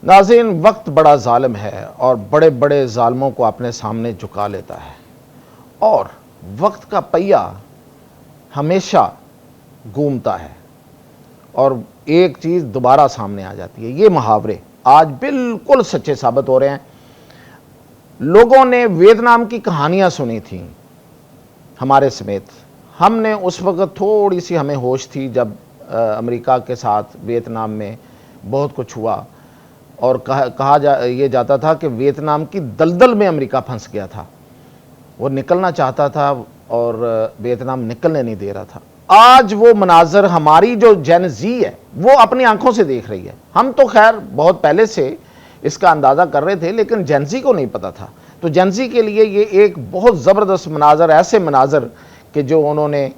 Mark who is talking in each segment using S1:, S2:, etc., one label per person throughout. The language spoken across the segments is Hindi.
S1: नाज़रीन, वक्त बड़ा ज़ालिम है और बड़े बड़े ज़ालिमों को अपने सामने झुका लेता है और वक्त का पहिया हमेशा घूमता है और एक चीज़ दोबारा सामने आ जाती है। ये मुहावरे आज बिल्कुल सच्चे साबित हो रहे हैं। लोगों ने वियतनाम की कहानियाँ सुनी थी हमारे समेत। हमने उस वक़्त थोड़ी सी हमें होश थी जब अमेरिका के साथ वियतनाम में बहुत कुछ हुआ और ये जाता था कि वियतनाम की दलदल में अमेरिका फंस गया था। वो निकलना चाहता था और वियतनाम निकलने नहीं दे रहा था। आज वो मनाजर हमारी जो जेन ज़ी है वो अपनी आंखों से देख रही है। हम तो खैर बहुत पहले से इसका अंदाज़ा कर रहे थे, लेकिन जेन ज़ी को नहीं पता था। तो जेन ज़ी के लिए ये एक बहुत ज़बरदस्त मनाजर, ऐसे मनाजर कि जो उन्होंने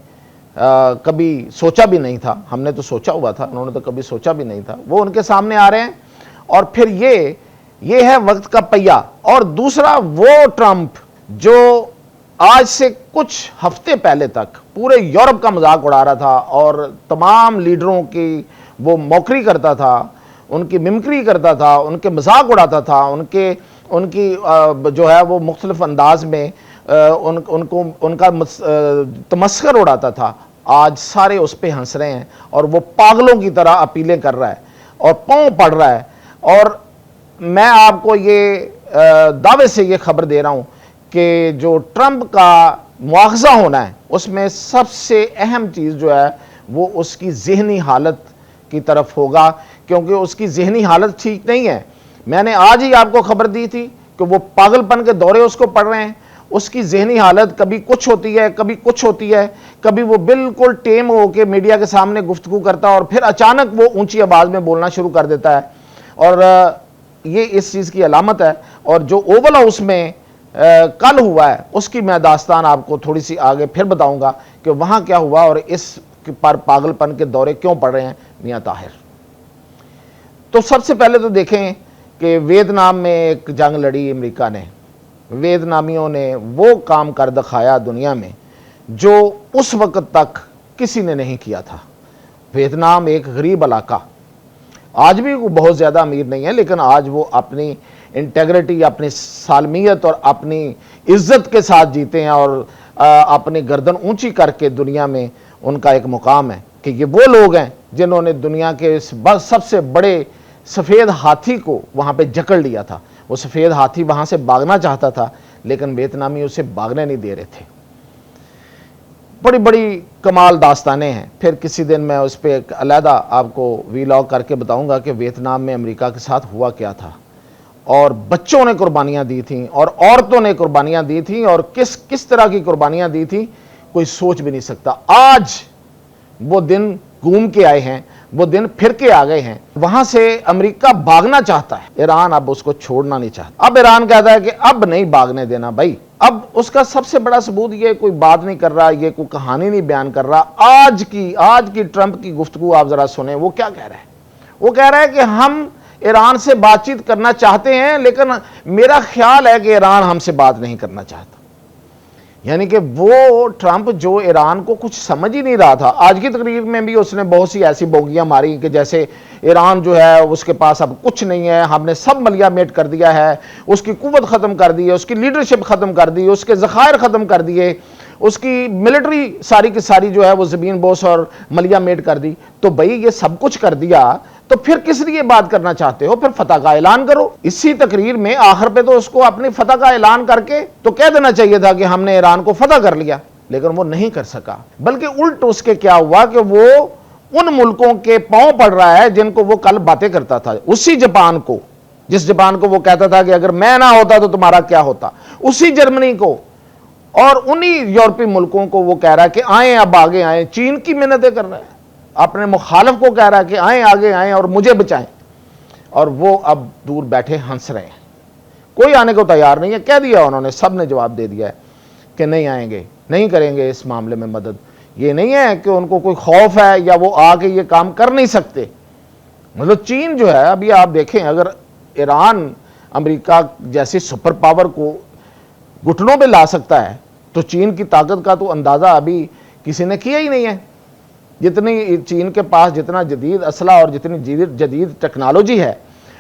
S1: कभी सोचा भी नहीं था। हमने तो सोचा हुआ था, उन्होंने तो कभी सोचा भी नहीं था। वो उनके सामने आ रहे हैं और फिर ये है वक्त का पहिया। और दूसरा वो ट्रंप जो आज से कुछ हफ्ते पहले तक पूरे यूरोप का मजाक उड़ा रहा था और तमाम लीडरों की वो मौकरी करता था, उनकी मिमिक्री करता था, उनके मजाक उड़ाता था, उनकी जो है वो मुख्तलिफ अंदाज में उनका तमस्खर उड़ाता था। आज सारे उस पर हंस रहे हैं और वो पागलों की तरह अपीलें कर रहा है और पाँव पड़ रहा है। और मैं आपको ये दावे से ये खबर दे रहा हूँ कि जो ट्रंप का मुआवजा होना है उसमें सबसे अहम चीज़ जो है वो उसकी ज़हनी हालत की तरफ होगा, क्योंकि उसकी ज़हनी हालत ठीक नहीं है। मैंने आज ही आपको खबर दी थी कि वो पागलपन के दौरे उसको पड़ रहे हैं। उसकी ज़हनी हालत कभी कुछ होती है, कभी कुछ होती है, कभी वो बिल्कुल टेम होकर मीडिया के सामने गुफ्तगू करता है और फिर अचानक वो ऊंची आवाज़ में बोलना शुरू कर देता है। और ये इस चीज़ की अलामत है। और जो ओवल हाउस में कल हुआ है उसकी मैं दास्तान आपको थोड़ी सी आगे फिर बताऊंगा कि वहाँ क्या हुआ और इस पर पागलपन के दौरे क्यों पड़ रहे हैं मियाँ ताहिर। तो सबसे पहले तो देखें कि वियतनाम में एक जंग लड़ी अमेरिका ने। वियतनामियों ने वो काम कर दिखाया दुनिया में जो उस वक़्त तक किसी ने नहीं किया था। वियतनाम एक गरीब इलाका, आज भी वो बहुत ज़्यादा अमीर नहीं है, लेकिन आज वो अपनी इंटेग्रिटी, अपनी सालमियत और अपनी इज्जत के साथ जीते हैं और अपनी गर्दन ऊंची करके दुनिया में उनका एक मुकाम है कि ये वो लोग हैं जिन्होंने दुनिया के इस सबसे बड़े सफ़ेद हाथी को वहाँ पे जकड़ लिया था। वो सफ़ेद हाथी वहाँ से भागना चाहता था, लेकिन वियतनामी उसे भागने नहीं दे रहे थे। बड़ी बड़ी कमाल दास्तानें हैं। फिर किसी दिन मैं उस पर एक अलहदा आपको वीलॉग करके बताऊंगा कि वियतनाम में अमेरिका के साथ हुआ क्या था और बच्चों ने कुर्बानियाँ दी थी और औरतों ने कुर्बानियाँ दी थी और किस किस तरह की कुर्बानियाँ दी थी कोई सोच भी नहीं सकता। आज वो दिन घूम के आए हैं, वो दिन फिर के आ गए हैं। वहां से अमेरिका भागना चाहता है, ईरान अब उसको छोड़ना नहीं चाहता। अब ईरान कहता है कि अब नहीं भागने देना भाई। अब उसका सबसे बड़ा सबूत ये कोई बात नहीं कर रहा, ये कोई कहानी नहीं बयान कर रहा। आज की ट्रंप की गुफ्तगू आप जरा सुने, वो क्या कह रहा है। वो कह रहा है कि हम ईरान से बातचीत करना चाहते हैं, लेकिन मेरा ख्याल है कि ईरान हमसे बात नहीं करना चाहता। यानी कि वो ट्रंप जो ईरान को कुछ समझ ही नहीं रहा था। आज की तकरीर में भी उसने बहुत सी ऐसी बोगियां मारी कि जैसे ईरान जो है उसके पास अब कुछ नहीं है, हमने सब मलियामेट कर दिया है, उसकी कुव्वत ख़त्म कर दी है, उसकी लीडरशिप ख़त्म कर दी, उसके ज़खायर ख़त्म कर दिए, उसकी मिलिट्री सारी की सारी जो है वो ज़मीन बोस और मलियामेट कर दी। तो भाई ये सब कुछ कर दिया तो फिर किस लिए बात करना चाहते हो, फिर फतह का ऐलान करो। इसी तकरीर में आखिर पे तो उसको अपनी फतह का ऐलान करके तो कह देना चाहिए था कि हमने ईरान को फतह कर लिया, लेकिन वो नहीं कर सका। बल्कि उल्ट उसके क्या हुआ कि वो उन मुल्कों के पांव पड़ रहा है जिनको वो कल बातें करता था। उसी जापान को, जिस जापान को वो कहता था कि अगर मैं ना होता तो तुम्हारा क्या होता, उसी जर्मनी को और उन्हीं यूरोपीय मुल्कों को वो कह रहा है कि आए, अब आगे आए। चीन की मिन्नतें कर रहा है, अपने मुखालिफ को कह रहा है कि आए, आगे आए और मुझे बचाएं। और वो अब दूर बैठे हंस रहे हैं, कोई आने को तैयार नहीं है। कह दिया उन्होंने, सब ने जवाब दे दिया है कि नहीं आएंगे, नहीं करेंगे इस मामले में मदद। ये नहीं है कि उनको कोई खौफ है या वो आके ये काम कर नहीं सकते। मतलब चीन जो है, अभी आप देखें, अगर ईरान अमेरिका जैसी सुपर पावर को घुटनों पे ला सकता है तो चीन की ताकत का तो अंदाज़ा अभी किसी ने किया ही नहीं है। जितनी चीन के पास जितना जदीद असला और जितनी जदीद टेक्नोलॉजी है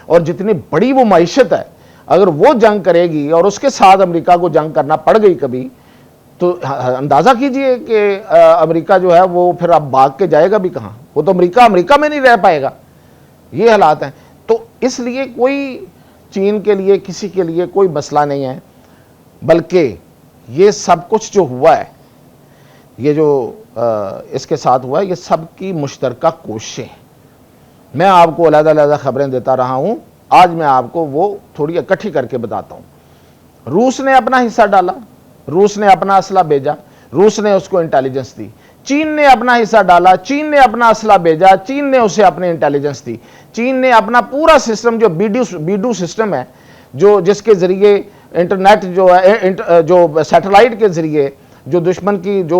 S1: और जितनी बड़ी वो मईशत है, अगर वो जंग करेगी और उसके साथ अमेरिका को जंग करना पड़ गई कभी, तो अंदाज़ा कीजिए कि अमेरिका जो है वो फिर अब भाग के जाएगा भी कहाँ। वो तो अमेरिका में नहीं रह पाएगा। ये हालात हैं। तो इसलिए कोई चीन के लिए, किसी के लिए कोई मसला नहीं है, बल्कि ये सब कुछ जो हुआ है, ये जो इसके साथ हुआ है, ये सब की मुश्तरका कोशिशें। मैं आपको अलग-अलग खबरें देता रहा हूं, आज मैं आपको वो थोड़ी इकट्ठी करके बताता हूं। रूस ने अपना हिस्सा डाला, रूस ने अपना असला भेजा, रूस ने उसको इंटेलिजेंस दी। चीन ने अपना हिस्सा डाला, चीन ने अपना असला भेजा, चीन ने उसे अपनी इंटेलिजेंस दी। चीन ने अपना पूरा सिस्टम, जो बीडू सिस्टम है, जो जिसके जरिए इंटरनेट जो है, जो सैटेलाइट के जरिए जो दुश्मन की जो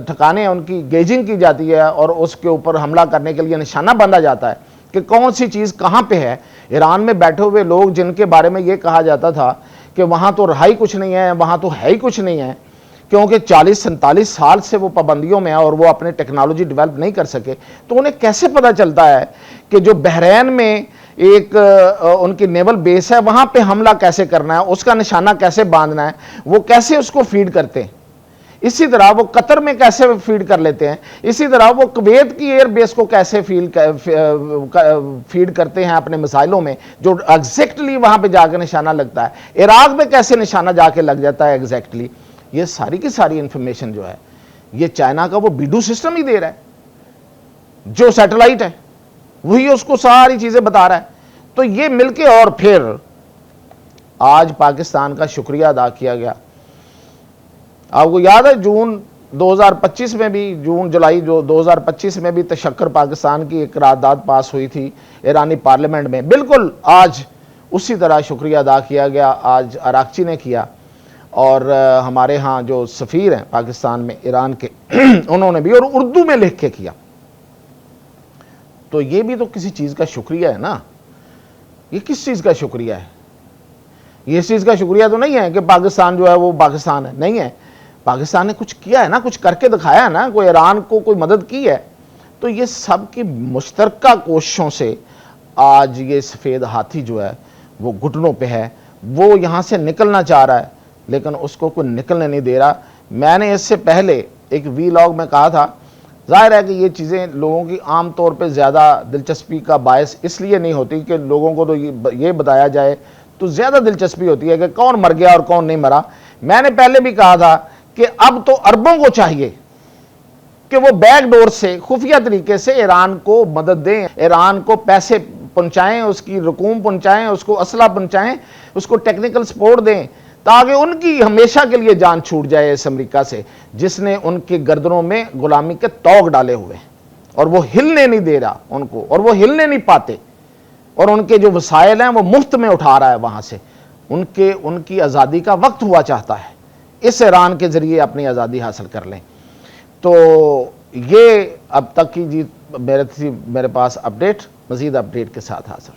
S1: ठिकाने हैं उनकी गेजिंग की जाती है और उसके ऊपर हमला करने के लिए निशाना बांधा जाता है कि कौन सी चीज़ कहाँ पे है। ईरान में बैठे हुए लोग जिनके बारे में ये कहा जाता था कि वहाँ तो रहा ही कुछ नहीं है, वहाँ तो है ही कुछ नहीं है, क्योंकि 40-47 साल से वो पाबंदियों में है और वो अपने टेक्नोलॉजी डेवलप नहीं कर सके, तो उन्हें कैसे पता चलता है कि जो बहरीन में एक उनकी नेवल बेस है, वहाँ पे हमला कैसे करना है, उसका निशाना कैसे बांधना है, वो कैसे उसको फीड करते हैं। इसी तरह वो कतर में कैसे फीड कर लेते हैं, इसी तरह वो कुवैत की एयर बेस को कैसे फीड करते हैं अपने मिसाइलों में, जो एग्जैक्टली वहां पे जाकर निशाना लगता है। इराक में कैसे निशाना जाके लग जाता है एग्जैक्टली। ये सारी की सारी इंफॉर्मेशन जो है, ये चाइना का वो बीडू सिस्टम ही दे रहा है, जो सैटेलाइट है वही उसको सारी चीजें बता रहा है। तो ये मिलके और फिर आज पाकिस्तान का शुक्रिया अदा किया गया। आपको याद है जून 2025 में भी, जून जुलाई जो 2025 में भी तशक्कर पाकिस्तान की एक करारदाद पास हुई थी ईरानी पार्लियामेंट में। बिल्कुल आज उसी तरह शुक्रिया अदा किया गया, आज अराक्ची ने किया, और हमारे यहाँ जो सफ़ीर हैं पाकिस्तान में ईरान के उन्होंने भी, और उर्दू में लिख के किया। तो ये भी तो किसी चीज़ का शुक्रिया है ना। ये किस चीज़ का शुक्रिया है? ये इस चीज़ का शुक्रिया तो नहीं है कि पाकिस्तान जो है वो पाकिस्तान है, नहीं है। पाकिस्तान ने कुछ किया है ना, कुछ करके दिखाया है ना, कोई ईरान को कोई मदद की है। तो ये सब की मुश्तरका कोशिशों से आज ये सफ़ेद हाथी जो है वो घुटनों पे है। वो यहाँ से निकलना चाह रहा है लेकिन उसको कोई निकलने नहीं दे रहा। मैंने इससे पहले एक वीलॉग में कहा था, जाहिर है कि ये चीज़ें लोगों की आम तौर पे ज़्यादा दिलचस्पी का बायस इसलिए नहीं होती कि लोगों को तो ये बताया जाए तो ज़्यादा दिलचस्पी होती है कि कौन मर गया और कौन नहीं मरा। मैंने पहले भी कहा था कि अब तो अरबों को चाहिए कि वो बैकडोर से, खुफिया तरीके से ईरान को मदद दें, ईरान को पैसे पहुंचाएं, उसकी रकूम पहुंचाएं, उसको असला पहुंचाएं, उसको टेक्निकल सपोर्ट दें, ताकि उनकी हमेशा के लिए जान छूट जाए इस अमेरिका से, जिसने उनके गर्दनों में गुलामी के तौग डाले हुए और वो हिलने नहीं दे रहा उनको, और वो हिलने नहीं पाते, और उनके जो वसाइल हैं वो मुफ्त में उठा रहा है वहां से। उनकी आज़ादी का वक्त हुआ चाहता है, इस ईरान के जरिए अपनी आज़ादी हासिल कर लें। तो ये अब तक की जी मेरे पास अपडेट, मज़ीद अपडेट के साथ हासिल।